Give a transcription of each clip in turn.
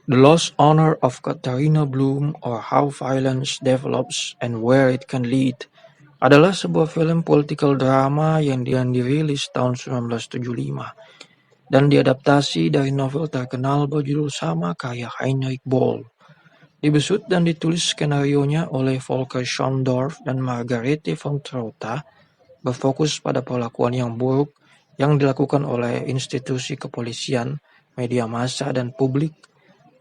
The Lost Honor of Katharina Blum or How Violence Develops and Where It Can Lead adalah sebuah film political drama yang dirilis tahun 1975 dan diadaptasi dari novel terkenal berjudul sama karya Heinrich Böll. Dibesut dan ditulis skenarionya oleh Volker Schondorf dan Margarete von Trotta, berfokus pada perlakuan yang buruk yang dilakukan oleh institusi kepolisian, media massa, dan publik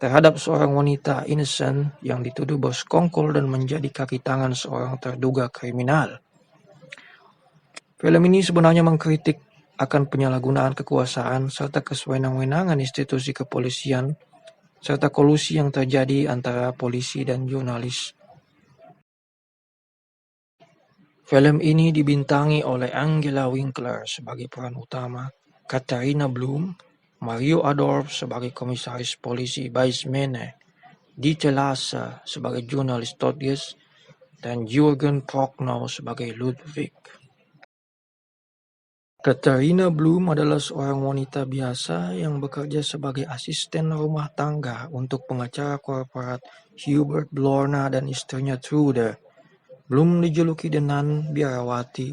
terhadap seorang wanita innocent yang dituduh bersekongkol dan menjadi kaki tangan seorang terduga kriminal. Film ini sebenarnya mengkritik akan penyalahgunaan kekuasaan serta kesewenang-wenangan institusi kepolisian serta kolusi yang terjadi antara polisi dan jurnalis. Film ini dibintangi oleh Angela Winkler sebagai peran utama, Katharina Blum, Mario Adorf sebagai komisaris polisi Weissmenne, Dieter Lasse sebagai jurnalis Todges, dan Jürgen Prochnow sebagai Ludwig. Katharina Blum adalah seorang wanita biasa yang bekerja sebagai asisten rumah tangga untuk pengacara korporat Hubert Blorna dan istrinya Trude. Blum dijuluki The Nun biarawati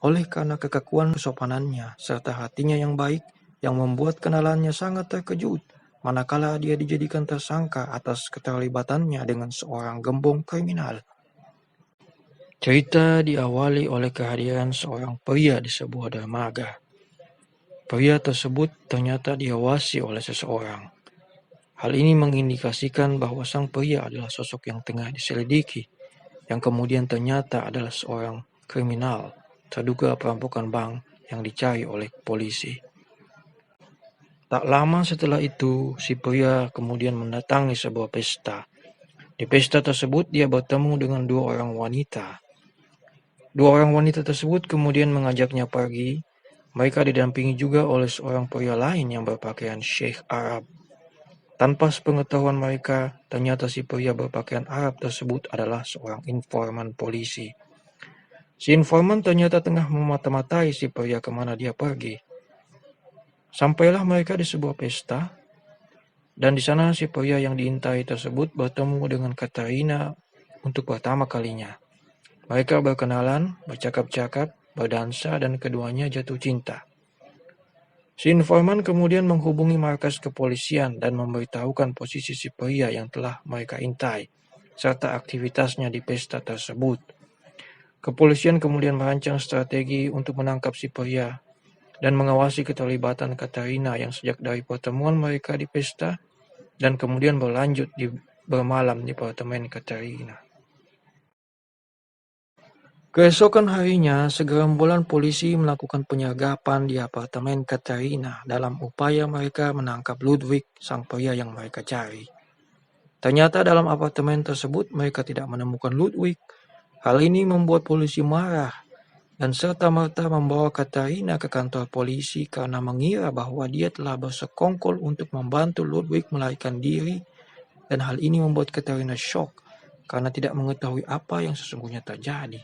oleh karena kekakuan kesopanannya serta hatinya yang baik yang membuat kenalannya sangat terkejut manakala dia dijadikan tersangka atas keterlibatannya dengan seorang gembong kriminal. Cerita diawali oleh kehadiran seorang pria di sebuah dermaga. Pria tersebut ternyata diawasi oleh seseorang. Hal ini mengindikasikan bahwa sang pria adalah sosok yang tengah diselidiki, yang kemudian ternyata adalah seorang kriminal terduga perampokan bank yang dicari oleh polisi. Tak lama setelah itu, si pria kemudian mendatangi sebuah pesta. Di pesta tersebut dia bertemu dengan dua orang wanita. Dua orang wanita tersebut kemudian mengajaknya pergi. Mereka didampingi juga oleh seorang pria lain yang berpakaian Sheikh Arab. Tanpa sepengetahuan mereka, ternyata si pria berpakaian Arab tersebut adalah seorang informan polisi. Si informan ternyata tengah memata-matai si pria kemana dia pergi. Sampailah mereka di sebuah pesta, dan di sana si pria yang diintai tersebut bertemu dengan Katharina untuk pertama kalinya. Mereka berkenalan, bercakap-cakap, berdansa, dan keduanya jatuh cinta. Si informan kemudian menghubungi markas kepolisian dan memberitahukan posisi si pria yang telah mereka intai, serta aktivitasnya di pesta tersebut. Kepolisian kemudian merancang strategi untuk menangkap si pria dan mengawasi keterlibatan Katharina yang sejak dari pertemuan mereka di pesta dan kemudian berlanjut bermalam di apartemen Katharina. Keesokan harinya, segerombolan polisi melakukan penyergapan di apartemen Katharina dalam upaya mereka menangkap Ludwig, sang pria yang mereka cari. Ternyata dalam apartemen tersebut mereka tidak menemukan Ludwig. Hal ini membuat polisi marah dan serta-merta membawa Katharina ke kantor polisi karena mengira bahwa dia telah bersekongkol untuk membantu Ludwig melarikan diri, dan hal ini membuat Katharina shock karena tidak mengetahui apa yang sesungguhnya terjadi.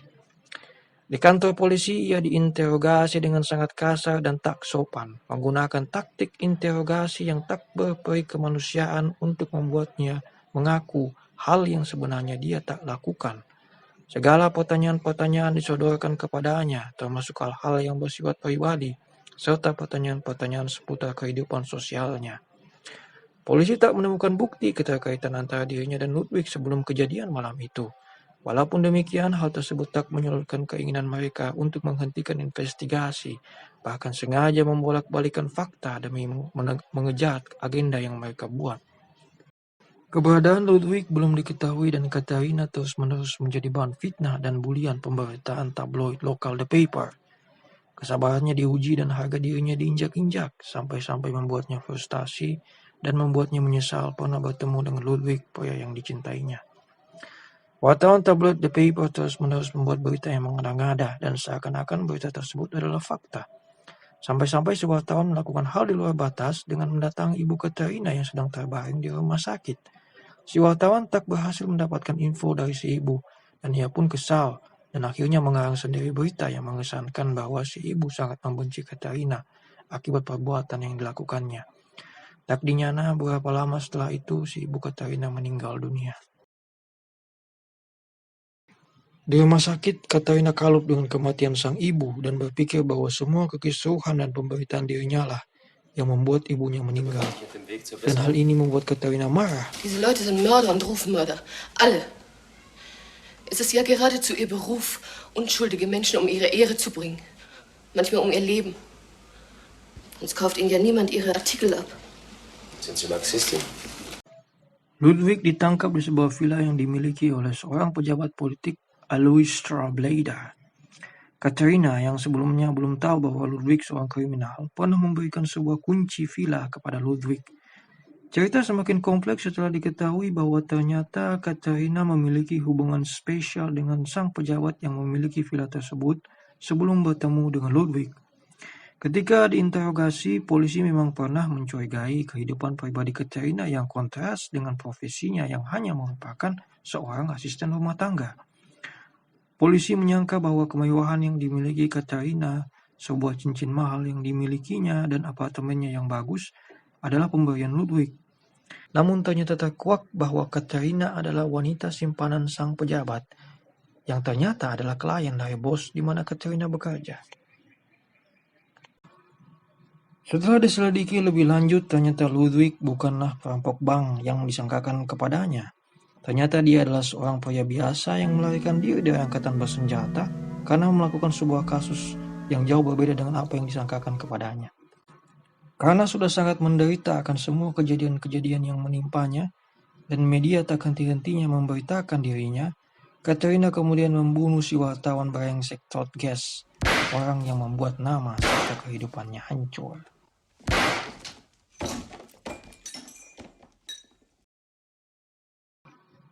Di kantor polisi, ia diinterogasi dengan sangat kasar dan tak sopan, menggunakan taktik interogasi yang tak berperi kemanusiaan untuk membuatnya mengaku hal yang sebenarnya dia tak lakukan. Segala pertanyaan-pertanyaan disodorkan kepadanya, termasuk hal-hal yang bersifat pribadi, serta pertanyaan-pertanyaan seputar kehidupan sosialnya. Polisi tak menemukan bukti keterkaitan antara dirinya dan Ludwig sebelum kejadian malam itu. Walaupun demikian, hal tersebut tak menyurutkan keinginan mereka untuk menghentikan investigasi, bahkan sengaja membolak-balikan fakta demi mengejar agenda yang mereka buat. Keberadaan Ludwig belum diketahui dan Katharina terus-menerus menjadi bahan fitnah dan bulian pemberitaan tabloid lokal The Paper. Kesabarannya diuji dan harga dirinya diinjak-injak, sampai-sampai membuatnya frustasi dan membuatnya menyesal pernah bertemu dengan Ludwig, pria yang dicintainya. Wartawan tabloid The Paper terus-menerus membuat berita yang mengada-ngada dan seakan-akan berita tersebut adalah fakta. Sampai-sampai sebuah wartawan melakukan hal di luar batas dengan mendatangi ibu Katharina yang sedang terbaring di rumah sakit. Si wartawan tak berhasil mendapatkan info dari si ibu dan ia pun kesal dan akhirnya mengarang sendiri berita yang mengesankan bahwa si ibu sangat membenci Katharina akibat perbuatan yang dilakukannya. Tak dinyana berapa lama setelah itu si ibu Katarina meninggal dunia. Di rumah sakit, Katarina kalut dengan kematian sang ibu dan berpikir bahwa semua kekisruhan dan pemberitaan dirinya lah yang membuat ibunya meninggal. Dan hal ini membuat Katarina marah. Diese Leute sind Mörder und Rufmörder. Alle. Es ist ja geradezu ihr Beruf, unschuldige Menschen um ihre Ehre zu bringen. Manchmal um ihr Leben. Sonst kauft ihnen ja niemand ihre Artikel ab. Sind Sie Marxistin? Ludwig ditangkap di sebuah villa yang dimiliki oleh seorang pejabat politik, Alois Strableda. Katarina, yang sebelumnya belum tahu bahwa Ludwig seorang kriminal, pernah memberikan sebuah kunci villa kepada Ludwig. Cerita semakin kompleks setelah diketahui bahwa ternyata Katarina memiliki hubungan spesial dengan sang pejabat yang memiliki villa tersebut sebelum bertemu dengan Ludwig. Ketika diinterogasi, polisi memang pernah mencurigai kehidupan pribadi Katarina yang kontras dengan profesinya yang hanya merupakan seorang asisten rumah tangga. Polisi menyangka bahwa kemewahan yang dimiliki Katarina, sebuah cincin mahal yang dimilikinya, dan apartemennya yang bagus adalah pemberian Ludwig. Namun ternyata terkuak bahwa Katarina adalah wanita simpanan sang pejabat, yang ternyata adalah klien dari bos di mana Katarina bekerja. Setelah diselidiki lebih lanjut, ternyata Ludwig bukanlah perampok bank yang disangkakan kepadanya. Ternyata dia adalah seorang pria biasa yang melarikan diri dari angkatan bersenjata karena melakukan sebuah kasus yang jauh berbeda dengan apa yang disangkakan kepadanya. Karena sudah sangat menderita akan semua kejadian-kejadian yang menimpanya, dan media tak henti-hentinya memberitakan dirinya, Katarina kemudian membunuh si wartawan brengsek Todd Guest, orang yang membuat nama serta kehidupannya hancur.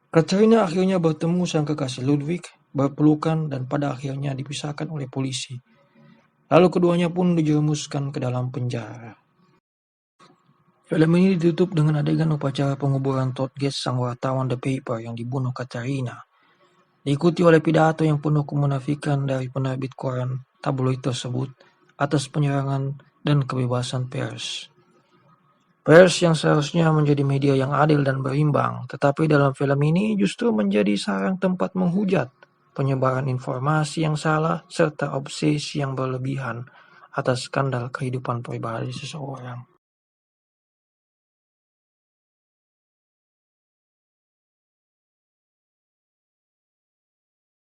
Katarina akhirnya bertemu sang kekasih Ludwig, berpelukan, dan pada akhirnya dipisahkan oleh polisi. Lalu keduanya pun dijerumuskan ke dalam penjara. Film ini ditutup dengan adegan upacara penguburan Todd Guest, sang wartawan The Paper yang dibunuh Katarina. Diikuti oleh pidato yang penuh kemunafikan dari penerbit koran tabloid tersebut atas penyerangan dan kebebasan pers. Pers yang seharusnya menjadi media yang adil dan berimbang, tetapi dalam film ini justru menjadi sarang tempat menghujat, penyebaran informasi yang salah, serta obsesi yang berlebihan atas skandal kehidupan pribadi seseorang.